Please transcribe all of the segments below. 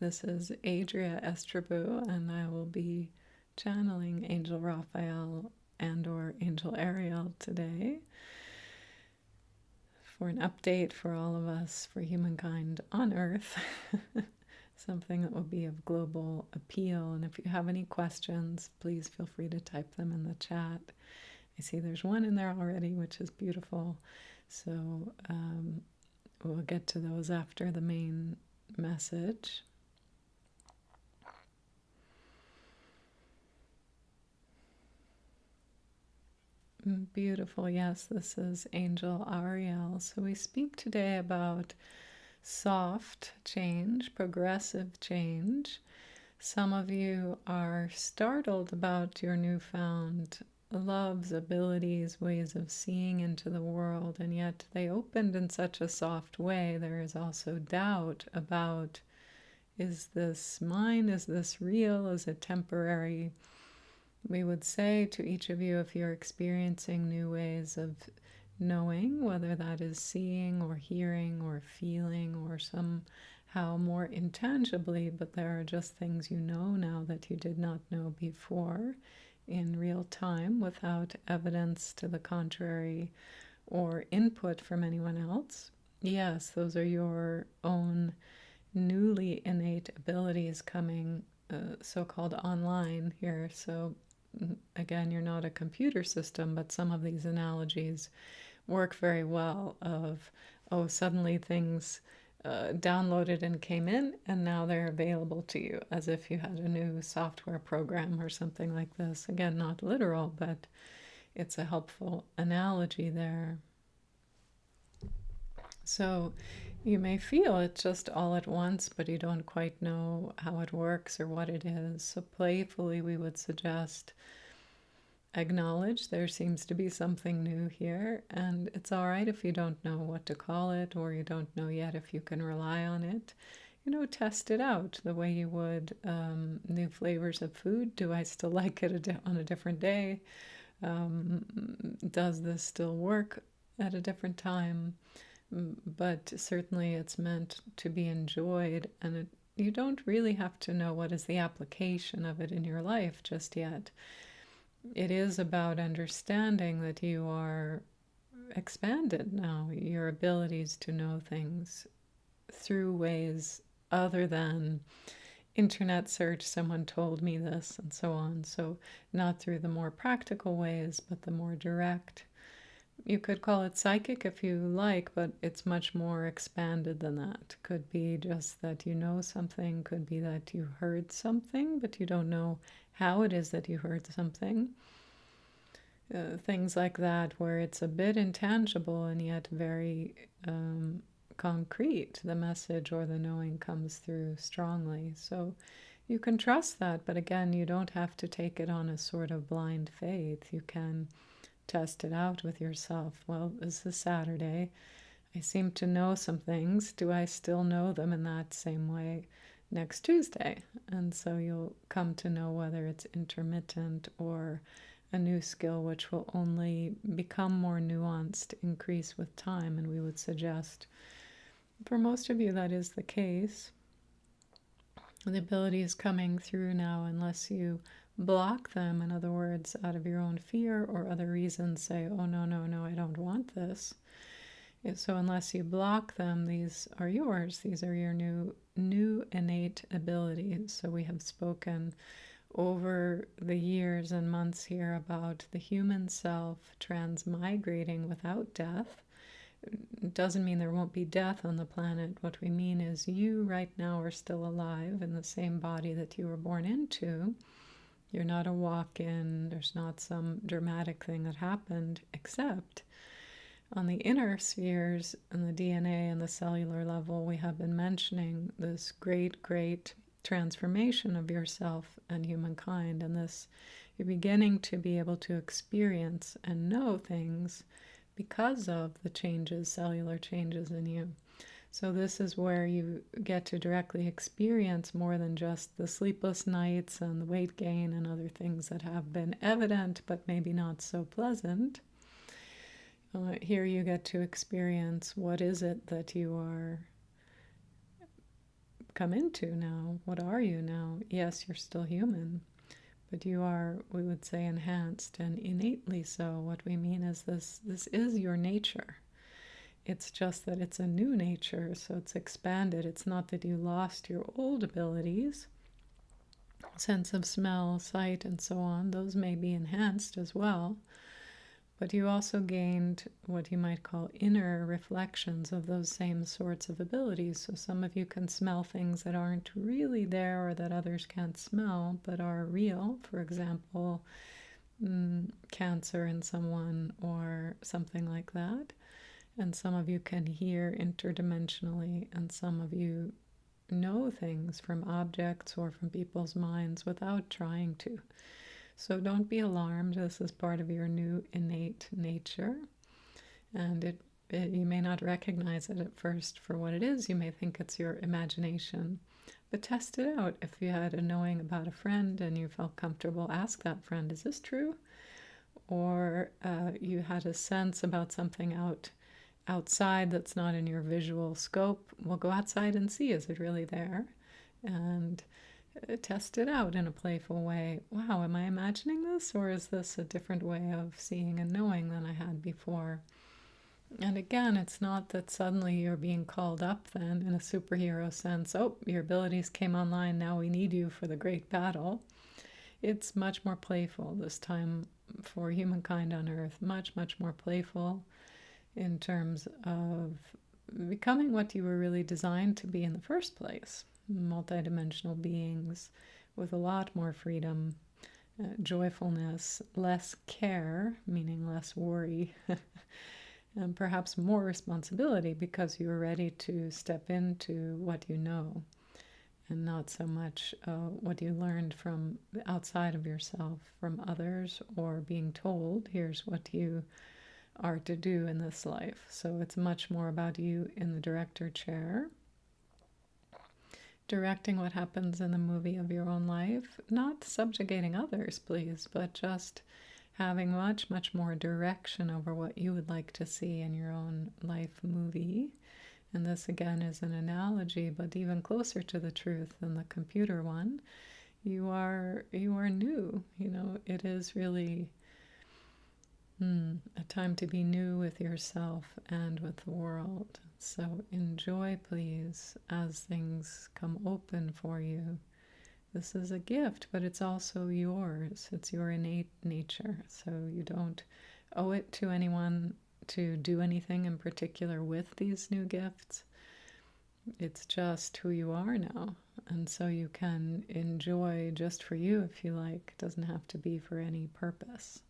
This is Adria Estribou, and I will be channeling Angel Raphael and or Angel Ariel today for an update for all of us, for humankind on Earth, something that will be of global appeal. And if you have any questions, please feel free to type them in the chat. I see there's one in there already, which is beautiful. So we'll get to those after the main message. Beautiful. Yes, this is Angel Ariel. So we speak today about soft change, progressive change. Some of you are startled about your newfound loves, abilities, ways of seeing into the world, and yet they opened in such a soft way. There is also doubt about, is this mine? Is this real? Is it temporary? We would say to each of you, if you're experiencing new ways of knowing, whether that is seeing or hearing or feeling or somehow more intangibly, but there are just things you know now that you did not know before in real time without evidence to the contrary or input from anyone else. Yes, those are your own newly innate abilities coming so-called online here. So again, you're not a computer system, but some of these analogies work very well of, oh, suddenly things downloaded and came in, and now they're available to you, as if you had a new software program or something like this. Again, not literal, but it's a helpful analogy there. So you may feel it just all at once, but you don't quite know how it works or what it is. So playfully, we would suggest acknowledge there seems to be something new here, and it's all right if you don't know what to call it, or you don't know yet if you can rely on it. Test it out the way you would new flavors of food. Do I still like it on a different day? Does this still work at a different time? But certainly it's meant to be enjoyed, and you don't really have to know what is the application of it in your life just yet. It is about understanding that you are expanded now, your abilities to know things through ways other than internet search, someone told me this, and so on. So not through the more practical ways, but the more direct. You could call it psychic if you like, but it's much more expanded than that. Could be just that you know something, could be that you heard something, but you don't know how it is that you heard something. Things like that, where it's a bit intangible and yet very concrete. The message or the knowing comes through strongly. So you can trust that, but again, you don't have to take it on a sort of blind faith. You can test it out with yourself. Well, this is Saturday. I seem to know some things. Do I still know them in that same way next Tuesday? And so you'll come to know whether it's intermittent or a new skill which will only become more nuanced, increase with time. And we would suggest for most of you that is the case. The ability is coming through now unless you block them. In other words, out of your own fear or other reasons, say, oh, no, no, no, I don't want this. So unless you block them, these are yours. These are your new innate abilities. So we have spoken over the years and months here about the human self transmigrating without death. It doesn't mean there won't be death on the planet. What we mean is you right now are still alive in the same body that you were born into. You're not a walk-in. There's not some dramatic thing that happened, except on the inner spheres and the DNA and the cellular level, we have been mentioning this great, great transformation of yourself and humankind. And this, you're beginning to be able to experience and know things because of the changes, cellular changes in you. So this is where you get to directly experience more than just the sleepless nights and the weight gain and other things that have been evident but maybe not so pleasant. Here you get to experience what is it that you are come into now? What are you now? Yes, you're still human, but you are, we would say, enhanced and innately so. What we mean is this is your nature. It's just that it's a new nature, so it's expanded. It's not that you lost your old abilities, sense of smell, sight, and so on. Those may be enhanced as well. But you also gained what you might call inner reflections of those same sorts of abilities. So some of you can smell things that aren't really there or that others can't smell but are real. For example, cancer in someone or something like that. And some of you can hear interdimensionally, and some of you know things from objects or from people's minds without trying to. So don't be alarmed. This is part of your new innate nature. And you may not recognize it at first for what it is. You may think it's your imagination. But test it out. If you had a knowing about a friend and you felt comfortable, ask that friend, is this true? Or you had a sense about something outside that's not in your visual scope, well, go outside and see, is it really there? And test it out in a playful way. Wow, am I imagining this, or is this a different way of seeing and knowing than I had before? And again, it's not that suddenly you're being called up then in a superhero sense. Oh, your abilities came online, now we need you for the great battle. It's much more playful this time for humankind on Earth, much, much more playful in terms of becoming what you were really designed to be in the first place. Multidimensional beings with a lot more freedom, joyfulness, less care, meaning less worry, and perhaps more responsibility because you are ready to step into what you know and not so much what you learned from outside of yourself, from others, or being told, here's what you are to do in this life. So it's much more about you in the director chair, directing what happens in the movie of your own life, not subjugating others, please, but just having much, much more direction over what you would like to see in your own life movie. And this again is an analogy, but even closer to the truth than the computer one. You are new. It is really a time to be new with yourself and with the world. So enjoy, please, as things come open for you. This is a gift, but it's also yours. It's your innate nature. So you don't owe it to anyone to do anything in particular with these new gifts. It's just who you are now. And so you can enjoy just for you if you like. It doesn't have to be for any purpose.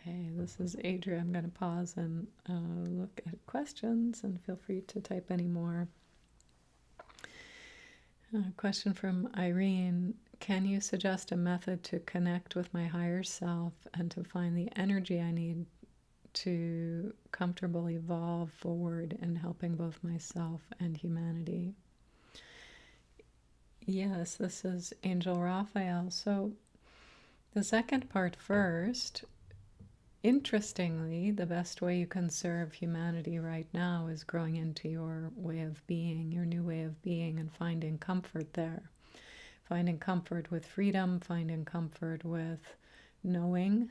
Okay, this is Adria. I'm going to pause and look at questions, and feel free to type any more. Question from Irene. Can you suggest a method to connect with my higher self and to find the energy I need to comfortably evolve forward in helping both myself and humanity? Yes, this is Angel Raphael. So the second part first. Interestingly, the best way you can serve humanity right now is growing into your way of being, your new way of being, and finding comfort there. Finding comfort with freedom, finding comfort with knowing,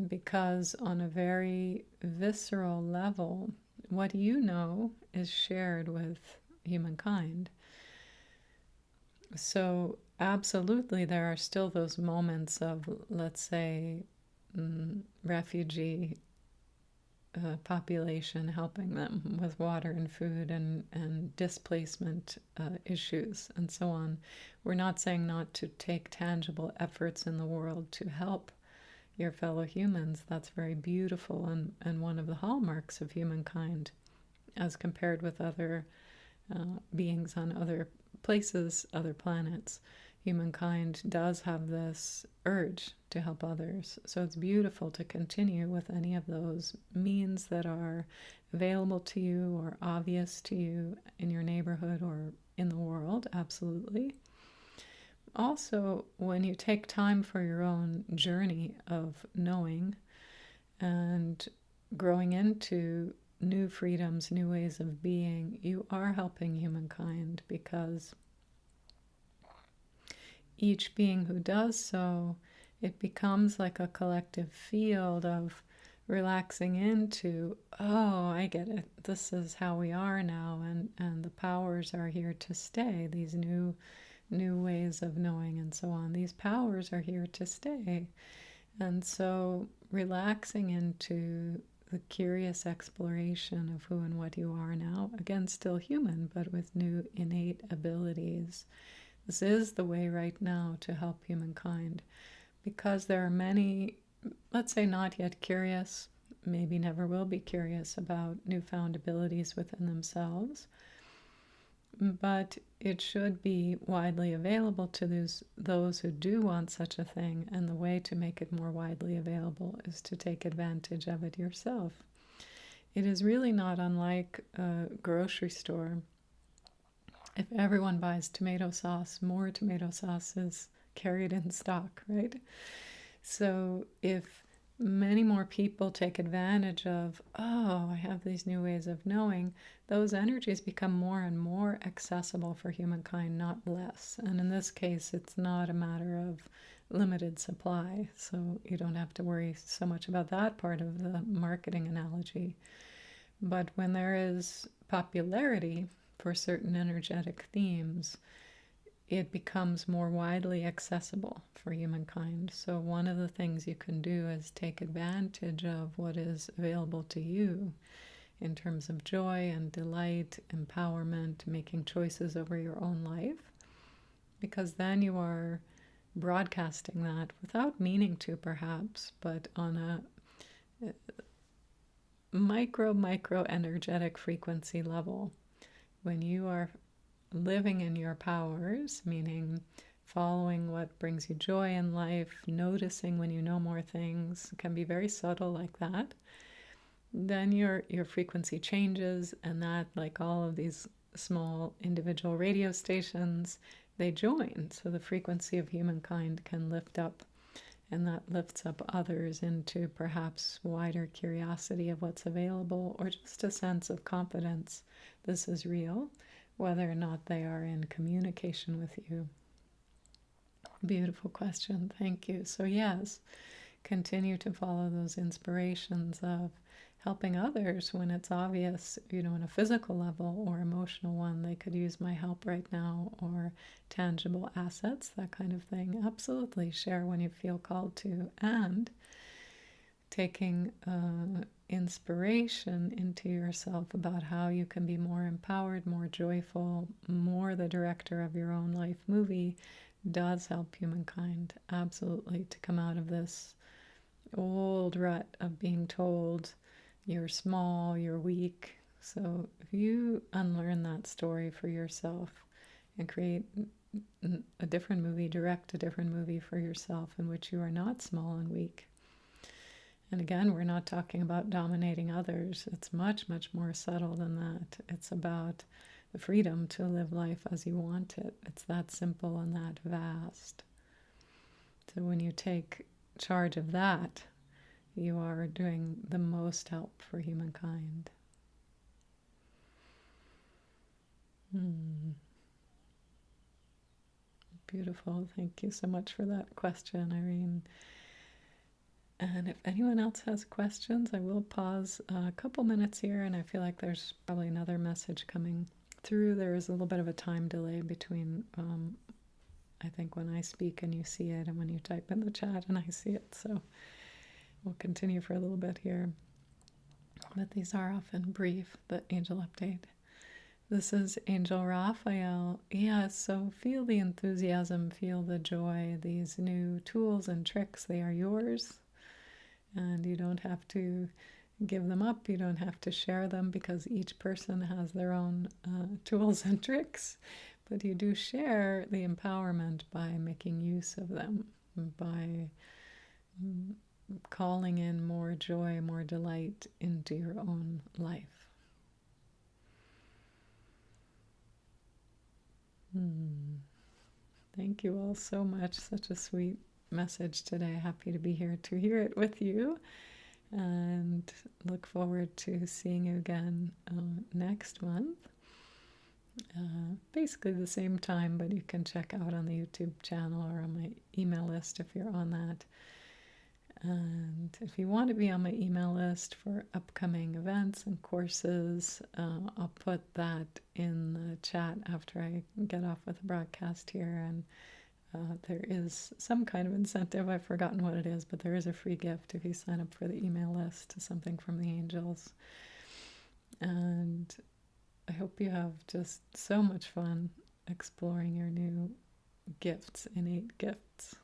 because on a very visceral level, what you know is shared with humankind. So absolutely, there are still those moments of, let's say, refugee population, helping them with water and food and displacement issues and so on. We're not saying not to take tangible efforts in the world to help your fellow humans. That's very beautiful and one of the hallmarks of humankind as compared with other beings on other places, other planets. Humankind does have this urge to help others. So it's beautiful to continue with any of those means that are available to you or obvious to you in your neighborhood or in the world, absolutely. Also, when you take time for your own journey of knowing and growing into new freedoms, new ways of being, you are helping humankind, because each being who does so, it becomes like a collective field of relaxing into, oh, I get it. This is how we are now, and the powers are here to stay. These new ways of knowing and so on. These powers are here to stay. And so relaxing into the curious exploration of who and what you are now, again, still human, but with new innate abilities. This is the way right now to help humankind, because there are many, let's say, not yet curious, maybe never will be curious about newfound abilities within themselves, but it should be widely available to those who do want such a thing, and the way to make it more widely available is to take advantage of it yourself. It is really not unlike a grocery store. If everyone buys tomato sauce, more tomato sauce is carried in stock, right? So if many more people take advantage of, oh, I have these new ways of knowing, those energies become more and more accessible for humankind, not less. And in this case, it's not a matter of limited supply, so you don't have to worry so much about that part of the marketing analogy. But when there is popularity for certain energetic themes, it becomes more widely accessible for humankind. So one of the things you can do is take advantage of what is available to you in terms of joy and delight, empowerment, making choices over your own life, because then you are broadcasting that without meaning to, perhaps, but on a micro energetic frequency level. When you are living in your powers, meaning following what brings you joy in life, noticing when you know more things, it can be very subtle like that, then your frequency changes, and that, like all of these small individual radio stations, they join. So the frequency of humankind can lift up, and that lifts up others into perhaps wider curiosity of what's available, or just a sense of confidence. This is real, whether or not they are in communication with you. Beautiful question. Thank you. So yes, continue to follow those inspirations of helping others when it's obvious, on a physical level or emotional one, they could use my help right now, or tangible assets, that kind of thing. Absolutely share when you feel called to, and taking inspiration into yourself about how you can be more empowered, more joyful, more the director of your own life movie does help humankind, absolutely, to come out of this old rut of being told you're small, you're weak. So if you unlearn that story for yourself and create a different movie, direct a different movie for yourself in which you are not small and weak. And again, we're not talking about dominating others. It's much more subtle than that. It's about the freedom to live life as you want it. It's that simple and that vast. So when you take charge of that, you are doing the most help for humankind. Beautiful. Thank you so much for that question, Irene. And if anyone else has questions, I will pause a couple minutes here, and I feel like there's probably another message coming through. There is a little bit of a time delay between, I think, when I speak and you see it, and when you type in the chat and I see it. So we'll continue for a little bit here. But these are often brief, the angel update. This is Angel Raphael. Yeah, so feel the enthusiasm, feel the joy. These new tools and tricks, they are yours. And you don't have to give them up. You don't have to share them, because each person has their own tools and tricks. But you do share the empowerment by making use of them, by calling in more joy, more delight into your own life. Thank you all so much. Such a sweet message today. Happy to be here to hear it with you. and look forward to seeing you again next month. Basically the same time, but you can check out on the YouTube channel or on my email list if you're on that. And if you want to be on my email list for upcoming events and courses, I'll put that in the chat after I get off with the broadcast here. And there is some kind of incentive. I've forgotten what it is, but there is a free gift if you sign up for the email list to something from the angels. And I hope you have just so much fun exploring your new gifts, innate gifts.